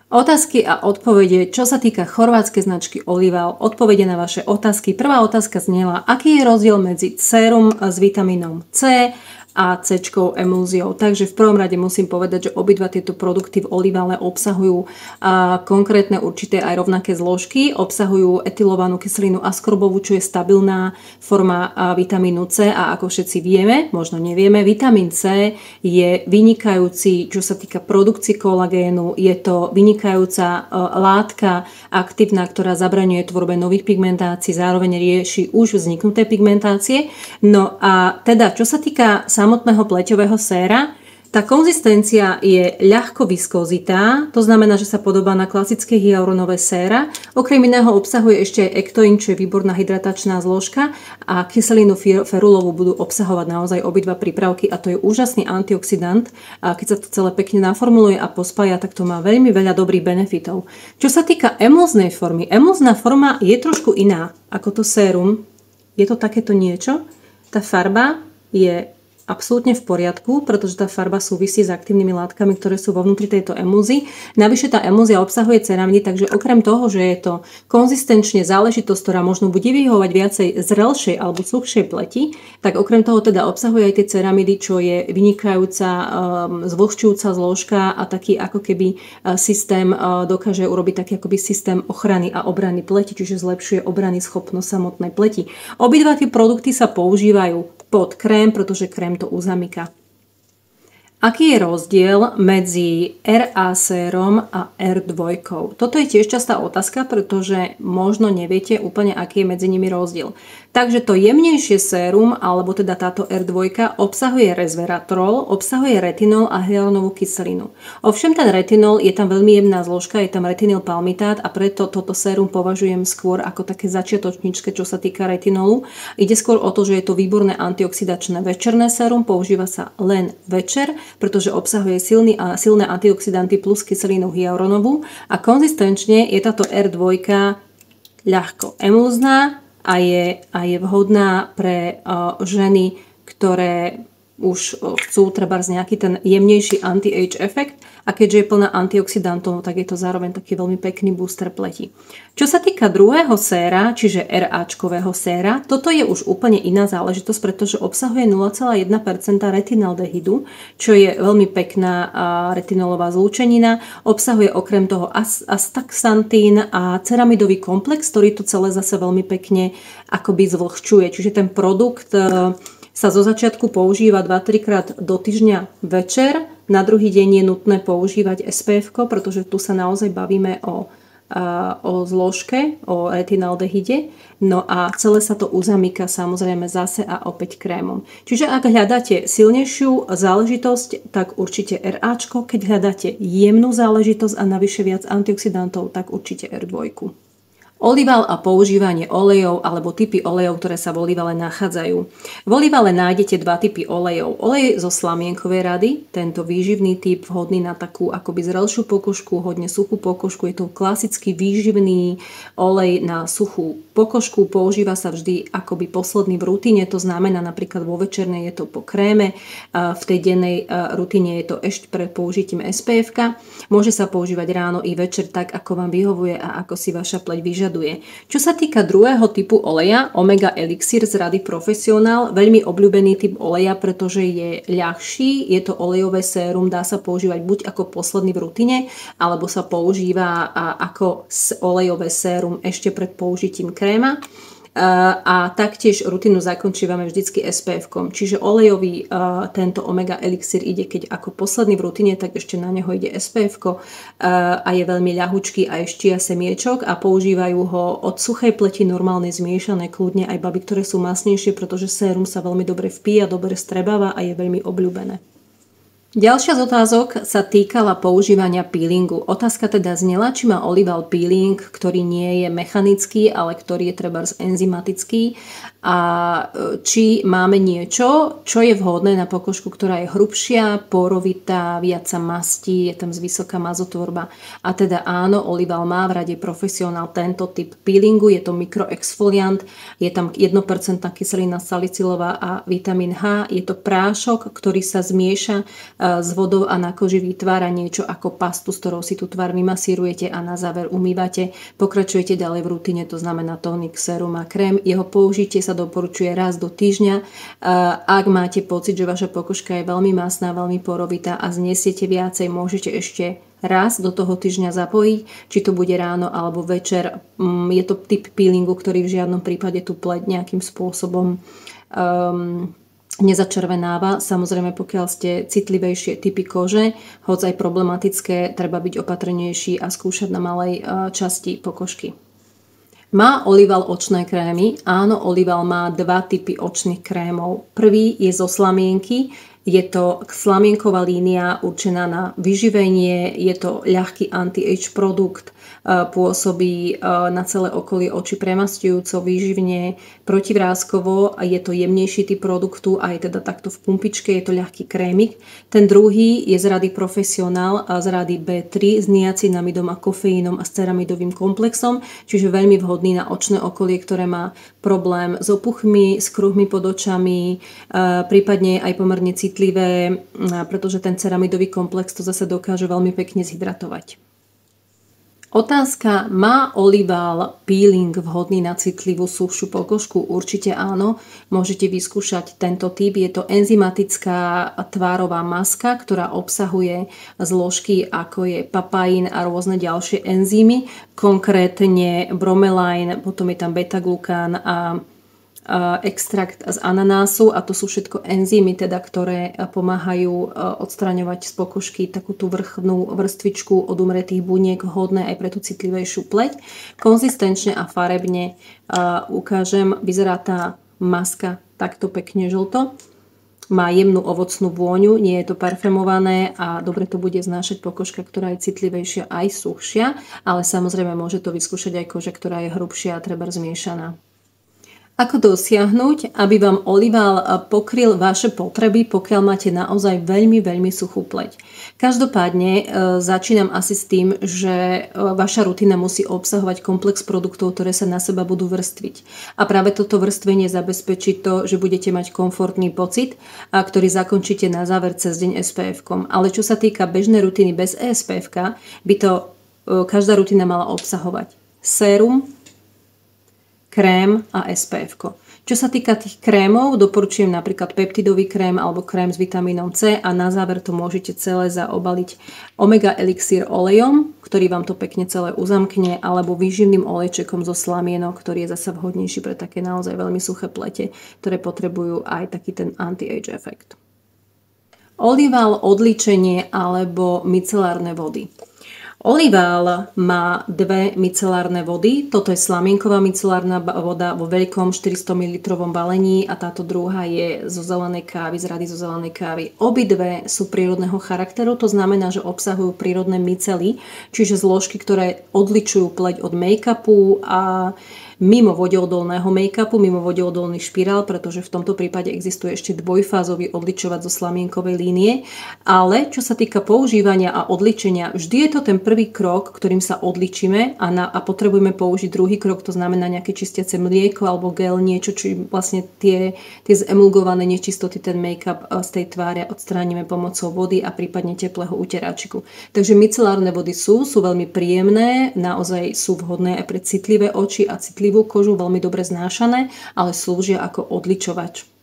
Otázky a odpovede, čo sa týka chorvátskej značky Olival, odpovede na vaše otázky. Prvá otázka znela, aký je rozdiel medzi sérum s vitamínom C a C-čkou emulziou. Takže v prvom rade musím povedať, že obidva tieto produkty v Olivale obsahujú konkrétne určité aj rovnaké zložky. Obsahujú etylovanú kyselinu askorbovú, čo je stabilná forma vitamínu C a ako všetci vieme, možno nevieme, vitamín C je vynikajúci, čo sa týka produkcie kolagénu. Je to vynikajúca látka aktívna, ktorá zabraňuje tvorbe nových pigmentácií, zároveň rieši už vzniknuté pigmentácie. No a teda, čo sa týka samotného pleťového séra, tá konzistencia je ľahko viskozitá, to znamená, že sa podobá na klasické hyaluronové séra. Okrem iného obsahuje ešte aj ektoin, čo je výborná hydratačná zložka, a kyselinu ferulovú budú obsahovať naozaj obidva prípravky a to je úžasný antioxidant. A keď sa to celé pekne naformuluje a pospája, tak to má veľmi veľa dobrých benefitov. Čo sa týka emulznej formy, emulzná forma je trošku iná ako to sérum. Je to takéto niečo. Tá farba je absolútne v poriadku, pretože tá farba súvisí s aktívnymi látkami, ktoré sú vo vnútri tejto emulzy. Navyše tá emulzia obsahuje ceramidy, takže okrem toho, že je to konzistenčne záležitosť, ktorá možno bude vyhovovať viacej zrelšej alebo suchšej pleti, tak okrem toho teda obsahuje aj tie ceramidy, čo je vynikajúca zvlhčujúca zložka a taký ako keby systém dokáže urobiť taký akoby systém ochrany a obrany pleti, čiže zlepšuje obrany schopnosť samotnej pleti. Obidva tie produkty sa používajú pod krém, pretože krém to uzamyká. Aký je rozdiel medzi RA sérom a R2? Toto je tiež častá otázka, pretože možno neviete úplne, aký je medzi nimi rozdiel. Takže to jemnejšie sérum, alebo teda táto R2, obsahuje resveratrol, obsahuje retinol a hyaluronovú kyselinu. Ovšem ten retinol je tam veľmi jemná zložka, je tam retinylpalmitát a preto toto sérum považujem skôr ako také začiatočníčke, čo sa týka retinolu. Ide skôr o to, že je to výborné antioxidačné večerné sérum, používa sa len večer, pretože obsahuje silné antioxidanty plus kyselinu hyaluronovú a konzistenčne je táto R2 ľahko emulzná a je vhodná pre ženy, ktoré už chcú trebárs nejaký ten jemnejší anti-age efekt a keďže je plná antioxidantov, tak je to zároveň taký veľmi pekný booster pleti. Čo sa týka druhého séra, čiže RAčkového séra, toto je už úplne iná záležitosť, pretože obsahuje 0,1% retinaldehydu, čo je veľmi pekná retinolová zlúčenina. Obsahuje okrem toho astaxantín a ceramidový komplex, ktorý to celé zase veľmi pekne akoby zvlhčuje. Čiže ten produkt sa zo začiatku používa 2-3 krát do týždňa večer. Na druhý deň je nutné používať SPF, pretože tu sa naozaj bavíme o zložke, o retinaldehyde. No a celé sa to uzamyká samozrejme zase a opäť krémom. Čiže ak hľadáte silnejšiu záležitosť, tak určite RAčko. Keď hľadáte jemnú záležitosť a navyše viac antioxidantov, tak určite R2. Olival a používanie olejov alebo typy olejov, ktoré sa v olivale nachádzajú. V olivale nájdete dva typy olejov. Olej zo slamienkovej rady, tento výživný typ vhodný na takú akoby zrelšiu pokožku, hodne suchú pokožku. Je to klasický výživný olej na suchú pokožku. Používa sa vždy akoby posledný v rutine, to znamená napríklad vo večernej je to po kréme, v tej dennej rutine je to ešte pred použitím SPF-ka. Môže sa používať ráno i večer tak, ako vám vyhovuje a ako si vaša pleť vyžaduje. Čo sa týka druhého typu oleja, Omega Elixir z rady Profesionál, veľmi obľúbený typ oleja, pretože je ľahší, je to olejové sérum, dá sa používať buď ako posledný v rutine, alebo sa používa ako olejové sérum ešte pred použitím kréma. A taktiež rutinu zakončívame vždycky SPF-kom. Čiže olejový tento Omega Elixir ide keď ako posledný v rutine, tak ešte na neho ide SPF-ko a je veľmi ľahučký a ešte chia semiečok a používajú ho od suchej pleti normálnej zmiešané, kľudne aj baby, ktoré sú masnejšie, pretože sérum sa veľmi dobre vpíja, dobre strebáva a je veľmi obľúbené. Ďalšia z otázok sa týkala používania peelingu. Otázka teda znela, či má Olival peeling, ktorý nie je mechanický, ale ktorý je trebárs enzymatický a či máme niečo, čo je vhodné na pokožku, ktorá je hrubšia, porovitá, viac sa mastí, je tam vysoká mazotvorba. A teda áno, Olival má v rade Profesionál tento typ peelingu, je to mikroexfoliant, je tam 1% kyselina salicylová a vitamín H, je to prášok, ktorý sa zmieša s vodou a na koži vytvára niečo ako pastu, s ktorou si tú tvár vymasírujete a na záver umývate. Pokračujete ďalej v rutine, to znamená tónik, sérum a krém. Jeho použitie sa doporučuje raz do týždňa. Ak máte pocit, že vaša pokožka je veľmi masná, veľmi porovitá a znesiete viacej, môžete ešte raz do toho týždňa zapojiť, či to bude ráno alebo večer. Je to typ peelingu, ktorý v žiadnom prípade tú pleť nejakým spôsobom nezačervenáva. Samozrejme, pokiaľ ste citlivejšie typy kože, hoď aj problematické, treba byť opatrnejší a skúšať na malej časti pokožky. Má Olival očné krémy? Áno, Olival má dva typy očných krémov. Prvý je zo slamienky. Je to slamienková línia určená na vyživenie, je to ľahký anti-age produkt, pôsobí na celé okolie očí premastujúco, výživne, protivráskovo a je to jemnejší typ produktu a je teda takto v pumpičke, je to ľahký krémik. Ten druhý je z rady Profesionál a z rady B3 s niacinamidom a kofeínom a s ceramidovým komplexom, čiže veľmi vhodný na očné okolie, ktoré má problém s opuchmi, s kruhmi pod očami, prípadne aj pomerne citlivé, pretože ten ceramidový komplex to zase dokáže veľmi pekne zhydratovať. Otázka, má Olival peeling vhodný na citlivú suchšiu pokožku? Určite áno, môžete vyskúšať tento typ. Je to enzymatická tvárová maska, ktorá obsahuje zložky ako je papain a rôzne ďalšie enzymy, konkrétne bromelain, potom je tam beta-glukán a extrakt z ananásu a to sú všetko enzymy, teda, ktoré pomáhajú odstraňovať z pokožky takú tú vrchnú vrstvičku od umretých buniek, hodné aj pre tú citlivejšiu pleť. Konzistenčne a farebne ukážem, vyzerá tá maska takto pekne žlto. Má jemnú ovocnú vôňu, nie je to parfumované a dobre to bude znášať pokožka, ktorá je citlivejšia aj suchšia, ale samozrejme môže to vyskúšať aj koža, ktorá je hrubšia a treba zmiešaná. Ako dosiahnuť, aby vám Olival pokryl vaše potreby, pokiaľ máte naozaj veľmi, veľmi suchú pleť? Každopádne začínam asi s tým, že vaša rutina musí obsahovať komplex produktov, ktoré sa na seba budú vrstviť. A práve toto vrstvenie zabezpečí to, že budete mať komfortný pocit, ktorý zakončíte na záver cez deň SPF-kom. Ale čo sa týka bežnej rutiny bez SPF-ka, by to každá rutina mala obsahovať sérum, krém a SPF-ko. Čo sa týka tých krémov, doporučujem napríklad peptidový krém alebo krém s vitamínom C a na záver to môžete celé zaobaliť omega elixír olejom, ktorý vám to pekne celé uzamkne, alebo výživným olejčekom zo slamienok, ktorý je zasa vhodnejší pre také naozaj veľmi suché plete, ktoré potrebujú aj taký ten anti-age efekt. Olival, odličenie alebo micelárne vody. Olival má dve micelárne vody. Toto je slamienková micelárna voda vo veľkom 400 ml balení a táto druhá je zo zelenej kávy, z rady zo zelenej kávy. Obidve sú prírodného charakteru, to znamená, že obsahujú prírodné micely, čiže zložky, ktoré odličujú pleť od make-upu a mimo vodeodolného make-upu, mimo vodeodolný špirál, pretože v tomto prípade existuje ešte dvojfázový odličovať zo slamienkovej línie. Ale čo sa týka používania a odličenia, vždy je to ten prvý krok, ktorým sa odličíme a potrebujeme použiť druhý krok, to znamená nejaké čistiace mlieko alebo gel, niečo, či vlastne tie zemulgované nečistoty, ten make-up z tej tváre odstránime pomocou vody a prípadne teplého uteráčiku. Takže micelárne vody sú veľmi príjemné, naozaj sú vhodné aj pre citlivé oči a citlivú kožu, veľmi dobre znášané, ale slúžia ako odličovač.